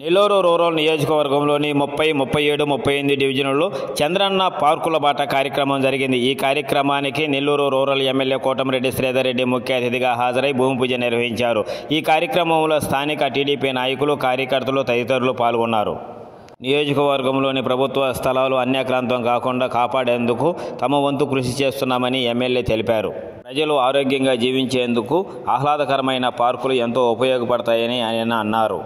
Nellore rural నియోజకవర్గంలోని 30, 37, 38 డివిజన్లలో చంద్రన్న పార్కుల బాట కార్యక్రమం జరిగింది. ఈ కార్యక్రమానికి నెల్లూరు రూరల్ ఎమ్మెల్యే కోటమిరెడ్డి శ్రీధర్ రెడ్డి ముఖ్య అతిథిగా హాజరై భూమి పూజ నిర్వహించారు. ఈ కార్యక్రమంలో స్థానిక టీడీపీ నాయకులు, కార్యకర్తలు తదితరులు పాల్గొన్నారు. నియోజకవర్గంలోని ప్రభుత్వ స్థలాలు అన్యాక్రాంతం కాకుండా కాపాడేందుకు తమ వంతు కృషి చేస్తున్నామని ఎమ్మెల్యే తెలిపారు. ప్రజలు ఆరోగ్యంగా జీవించేందుకు ఆహ్లాదకరమైన పార్కులు ఎంతో ఉపయోగపడతాయని ఆయన అన్నారు.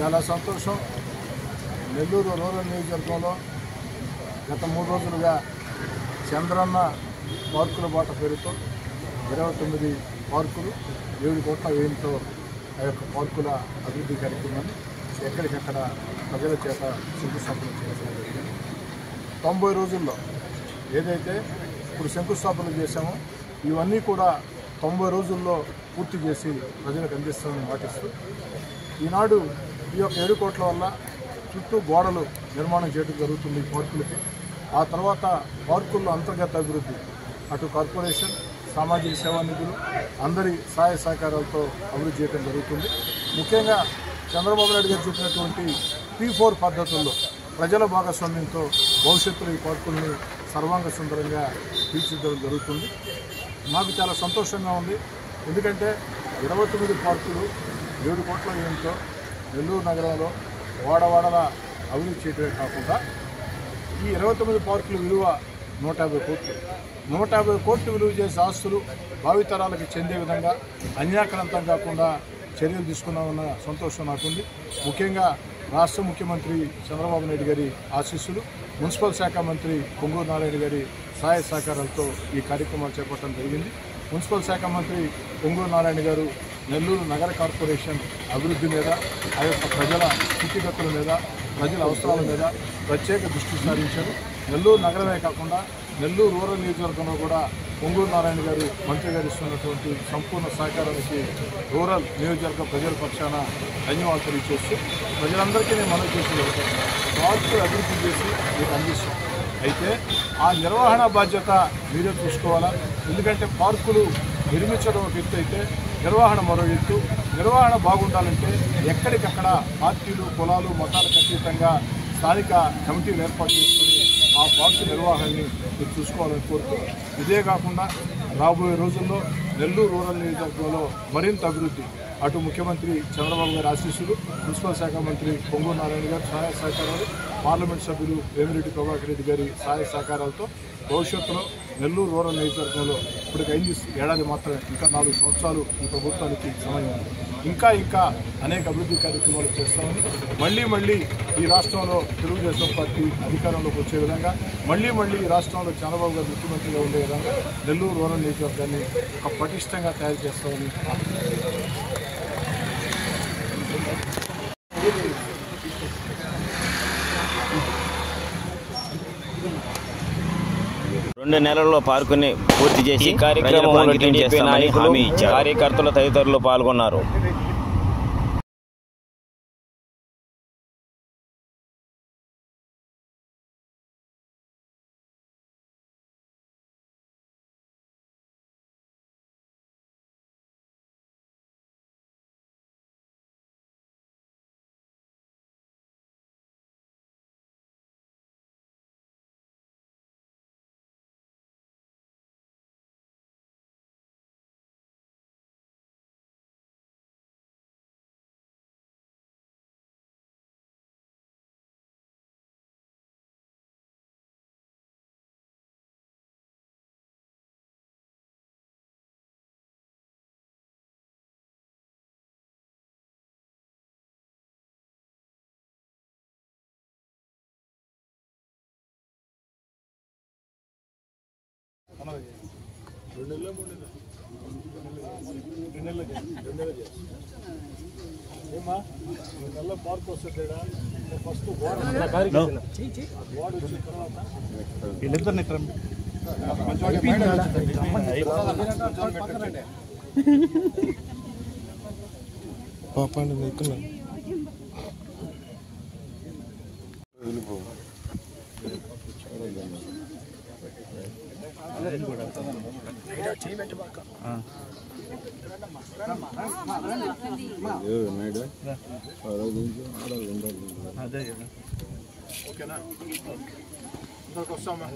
చాలా సంతోషం. నెల్లూరు రూరల్ నియోజకవర్గంలో గత 3 రోజులుగా చంద్రన్న పార్కుల బాట పేరుతో 29 పార్కులు 7 కోట్ల వ్యయంతో ఆ యొక్క పార్కుల అభివృద్ధి కార్యక్రమాన్ని ఎక్కడికక్కడ ప్రజల చేత శంకుస్థాపన చేయడం జరిగింది. 90 రోజుల్లో ఏదైతే ఇప్పుడు శంకుస్థాపన చేశామో ఇవన్నీ కూడా 90 రోజుల్లో పూర్తి చేసి ప్రజలకు అందిస్తామని మాటిస్తూ ఈనాడు ఈ యొక్క 7 కోట్ల వల్ల చుట్టూ గోడలు నిర్మాణం చేయడం జరుగుతుంది ఈ పార్కులకి. ఆ తర్వాత పార్కుల్లో అంతర్గత అభివృద్ధి అటు కార్పొరేషన్, సామాజిక సేవా నిధులు అందరి సహాయ సహకారాలతో అభివృద్ధి చేయడం జరుగుతుంది. ముఖ్యంగా చంద్రబాబు నాయుడు గారు చెప్పినటువంటి P4 పద్ధతుల్లో ప్రజల భాగస్వామ్యంతో భవిష్యత్తులో ఈ పార్కుల్ని సర్వాంగ సుందరంగా తీర్చిదిద్దడం జరుగుతుంది. నాకు చాలా సంతోషంగా ఉంది. ఎందుకంటే 29 పార్కులు 7 కోట్ల వ్యయంతో నెల్లూరు నగరంలో వాడవాడల అభివృద్ధి చేయడమే కాకుండా ఈ 29 పార్కుల విలువ 150 కోట్లు. 150 కోట్లు విలువ చేసే ఆస్తులు భావితరాలకు చెందే విధంగా అన్యాక్రాంతం కాకుండా చర్యలు తీసుకున్నామన్న సంతోషం నాకుంది. ముఖ్యంగా రాష్ట్ర ముఖ్యమంత్రి చంద్రబాబు నాయుడు గారి ఆశీస్సులు, మున్సిపల్ శాఖ మంత్రి పొంగూరు నారాయణ గారి సహాయ సహకారాలతో ఈ కార్యక్రమాలు చేపట్టడం జరిగింది. మున్సిపల్ శాఖ మంత్రి పొంగూరు నారాయణ గారు నెల్లూరు నగర కార్పొరేషన్ అభివృద్ధి మీద, ఆ యొక్క ప్రజల స్థితిగతుల మీద, ప్రజల అవసరాల మీద ప్రత్యేక దృష్టి సారించారు. నెల్లూరు నగరమే కాకుండా నెల్లూరు రూరల్ నియోజకవర్గంలో కూడా పొంగూరు నారాయణ గారు మంత్రి గారు ఇస్తున్నటువంటి సంపూర్ణ సహకారానికి రూరల్ నియోజకవర్గ ప్రజల పక్షాన ధన్యవాదాలు తెలియజేస్తూ ప్రజలందరికీ నేను మనవి చేసేది పార్కులు అభివృద్ధి చేసి మీకు అందిస్తాం. అయితే ఆ నిర్వహణ బాధ్యత మీరే చూసుకోవాలా. ఎందుకంటే పార్కులు నిర్మించడం ఒక ఎత్తు అయితే నిర్వహణ మరో ఎత్తు. నిర్వహణ బాగుండాలంటే ఎక్కడికక్కడ పార్టీలు, కులాలు, మతాలకు అతీతంగా స్థానిక కమిటీలు ఏర్పాటు చేసుకుని ఆ పార్కు నిర్వహణని మీరు చూసుకోవాలని కోరుతూ, ఇదే కాకుండా రాబోయే రోజుల్లో నెల్లూరు రూరల్ నియోజకవర్గంలో మరింత అభివృద్ధి, అటు ముఖ్యమంత్రి చంద్రబాబు గారి ఆశీస్సులు, మున్సిపల్ శాఖ మంత్రి పొంగూరు నారాయణ గారి సహాయ సహకారాలు, పార్లమెంట్ సభ్యులు వేమిరెడ్డి ప్రభాకర్ రెడ్డి గారి సహాయ సహకారాలతో భవిష్యత్తులో నెల్లూరు రూరల్ నియోజకవర్గంలో ఇప్పటికి అయింది ఏడాది మాత్రమే, ఇంకా 4 సంవత్సరాలు ఈ ప్రభుత్వానికి సమయం ఉంది. ఇంకా అనేక అభివృద్ధి కార్యక్రమాలు చేస్తామని, మళ్ళీ ఈ రాష్ట్రంలో తెలుగుదేశం పార్టీ అధికారంలోకి వచ్చే విధంగా, మళ్ళీ ఈ రాష్ట్రంలో చంద్రబాబు గారు ముఖ్యమంత్రిగా ఉండే విధంగా నెల్లూరు రూరల్ నియోజకవర్గాన్ని ఒక పటిష్టంగా తయారు చేస్తామని. రెండు నెలల్లో పార్కుని పూర్తి చేసి కార్యక్రమంలో టీడీపీ నాయకులు, కార్యకర్తలు తదితరులు పాల్గొన్నారు. ఏమా నెల పార్క్ వస్తుంది ఫస్ట్ వచ్చిన ఓకేనా, వస్తామా.